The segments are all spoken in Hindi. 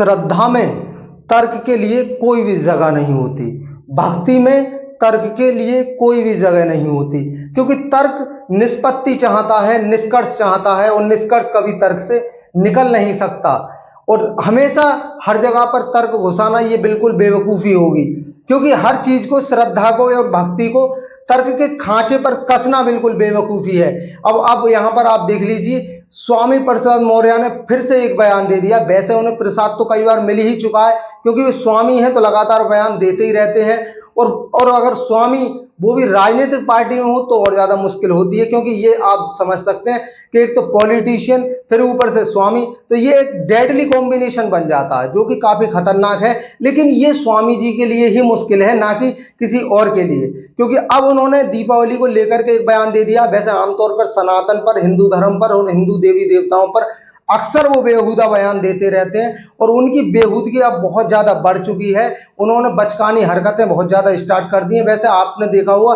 श्रद्धा में तर्क के लिए कोई भी जगह नहीं होती, भक्ति में तर्क के लिए कोई भी जगह नहीं होती, क्योंकि तर्क निष्पत्ति चाहता है, निष्कर्ष चाहता है, और निष्कर्ष कभी तर्क से निकल नहीं सकता। और हमेशा हर जगह पर तर्क घुसाना ये बिल्कुल बेवकूफ़ी होगी, क्योंकि हर चीज को, श्रद्धा को और भक्ति को तर्क के खांचे पर कसना बिल्कुल बेवकूफ़ी है। अब यहाँ पर आप देख लीजिए, स्वामी प्रसाद मौर्य ने फिर से एक बयान दे दिया। वैसे उन्हें प्रसाद तो कई बार मिल ही चुका है, क्योंकि वे स्वामी हैं तो लगातार बयान देते ही रहते हैं। और अगर स्वामी वो भी राजनीतिक पार्टी में हो तो और ज्यादा मुश्किल होती है, क्योंकि ये आप समझ सकते हैं कि एक तो पॉलिटिशियन फिर ऊपर से स्वामी, तो ये एक डेडली कॉम्बिनेशन बन जाता है जो कि काफी खतरनाक है। लेकिन ये स्वामी जी के लिए ही मुश्किल है, ना कि किसी और के लिए, क्योंकि अब उन्होंने दीपावली को लेकर के एक बयान दे दिया। वैसे आमतौर पर सनातन पर, हिंदू धर्म पर और हिंदू देवी देवताओं पर अक्सर वो बेहुदा बयान देते रहते हैं, और उनकी बेहूदगी अब बहुत ज्यादा बढ़ चुकी है। उन्होंने बचकानी हरकतें बहुत ज्यादा स्टार्ट कर दी हैं। वैसे आपने देखा हुआ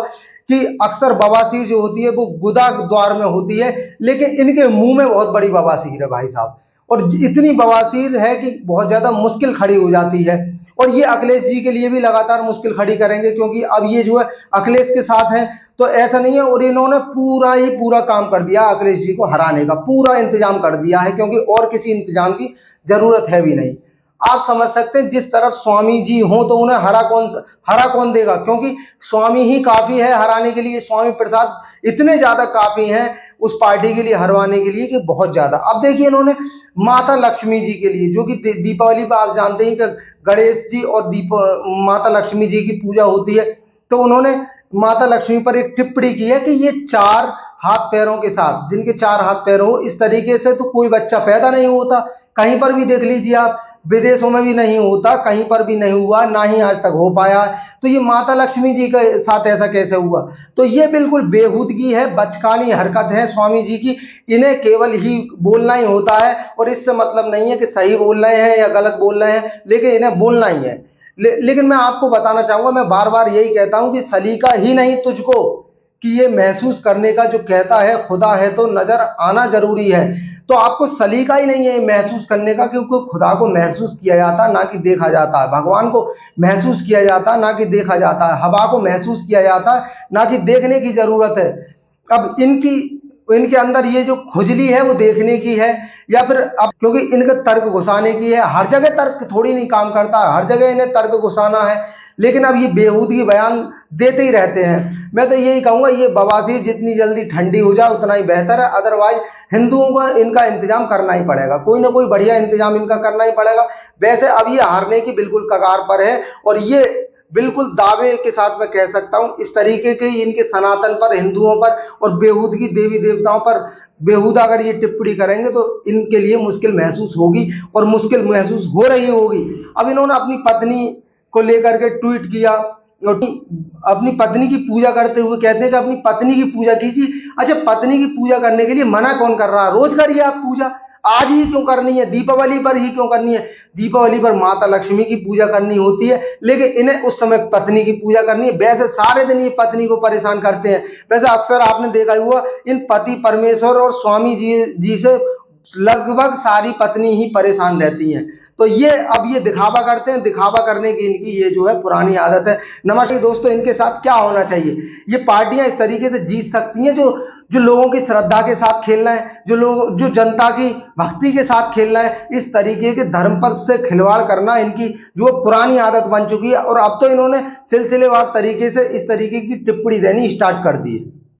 कि अक्सर बवासीर जो होती है वो गुदा द्वार में होती है, लेकिन इनके मुंह में बहुत बड़ी बवासीर है भाई साहब, और इतनी बवासीर है कि बहुत ज्यादा मुश्किल खड़ी हो जाती है। और ये अखिलेश जी के लिए भी लगातार मुश्किल खड़ी करेंगे, क्योंकि अब ये जो है अखिलेश के साथ है, तो ऐसा नहीं है। और इन्होंने पूरा ही पूरा काम कर दिया अखिलेश जी को हराने का, पूरा इंतजाम कर दिया है, क्योंकि और किसी इंतजाम की जरूरत है भी नहीं। आप समझ सकते हैं, जिस तरफ स्वामी जी हों तो उन्हें हरा कौन देगा, क्योंकि स्वामी ही काफी है हराने के लिए। स्वामी प्रसाद इतने ज्यादा काफी हैं उस पार्टी के लिए हरवाने के लिए कि बहुत ज्यादा। अब देखिए, इन्होंने माता लक्ष्मी जी के लिए, जो कि दीपावली पर आप जानते हैं कि गणेश जी और माता लक्ष्मी जी की पूजा होती है, तो उन्होंने माता लक्ष्मी पर एक टिप्पणी की है कि ये 4 हाथ पैरों के साथ, जिनके 4 हाथ पैर हो, इस तरीके से तो कोई बच्चा पैदा नहीं होता। कहीं पर भी देख लीजिए आप, विदेशों में भी नहीं होता, कहीं पर भी नहीं हुआ, ना ही आज तक हो पाया। तो ये माता लक्ष्मी जी के साथ ऐसा कैसे हुआ? तो ये बिल्कुल बेहूदगी है, बचकानी हरकत है स्वामी जी की। इन्हें केवल ही बोलना ही होता है, और इससे मतलब नहीं है कि सही बोल रहे हैं या गलत बोल रहे हैं, लेकिन इन्हें बोलना ही है। लेकिन मैं आपको बताना चाहूंगा, मैं बार बार यही कहता हूं कि सलीका ही नहीं तुझको, कि ये महसूस करने का जो कहता है खुदा है तो नजर आना जरूरी है। तो आपको सलीका ही नहीं है महसूस करने का, क्योंकि खुदा को महसूस किया जाता है, ना कि देखा जाता है। भगवान को महसूस किया जाता है, ना कि देखा जाता है। हवा को महसूस किया जाता है, ना कि देखने की जरूरत है। अब इनके अंदर ये जो खुजली है वो देखने की है, या फिर अब क्योंकि इनके तर्क घुसाने की है। हर जगह तर्क थोड़ी नहीं काम करता, हर जगह इन्हें तर्क घुसाना है, लेकिन अब ये बेहूदगी बयान देते ही रहते हैं। मैं तो यही कहूंगा, ये बवासीर जितनी जल्दी ठंडी हो जाए उतना ही बेहतर है। अदरवाइज हिंदुओं को इनका इंतजाम करना ही पड़ेगा, कोई ना कोई बढ़िया इंतजाम इनका करना ही पड़ेगा। वैसे अब ये हारने की बिल्कुल कगार पर है, और ये बिल्कुल दावे के साथ मैं कह सकता हूं, इस तरीके के इनके सनातन पर, हिंदुओं पर और बेहूदगी देवी देवताओं पर बेहुदा अगर ये टिप्पणी करेंगे तो इनके लिए मुश्किल महसूस होगी, और मुश्किल महसूस हो रही होगी। अब इन्होंने अपनी पत्नी को लेकर के ट्वीट किया, अपनी पत्नी की पूजा करते हुए कहते हैं कि अपनी पत्नी की पूजा कीजिए। अच्छा, पत्नी की पूजा करने के लिए मना कौन कर रहा है? रोज करिए आप पूजा, आज ही क्यों करनी है? दीपावली पर ही क्यों करनी है? दीपावली पर माता लक्ष्मी की पूजा करनी होती है, लेकिन इन्हें उस समय पत्नी की पूजा करनी है। वैसे सारे दिन ये पत्नी को परेशान करते हैं। वैसे अक्सर आपने देखा हुआ, इन पति परमेश्वर और स्वामी जी से लगभग सारी पत्नी ही परेशान रहती हैं। तो ये अब ये दिखावा करते हैं, दिखावा करने की इनकी ये जो है पुरानी आदत है। नमस्कार दोस्तों, इनके साथ क्या होना चाहिए? ये पार्टियां इस तरीके से जीत सकती हैं जो लोगों की श्रद्धा के साथ खेलना है, जो जनता की भक्ति के साथ खेलना है। इस तरीके के धर्म पर से खिलवाड़ करना इनकी जो पुरानी आदत बन चुकी है, और अब तो इन्होंने सिलसिलेवार तरीके से इस तरीके की टिप्पणी देनी स्टार्ट कर दी है।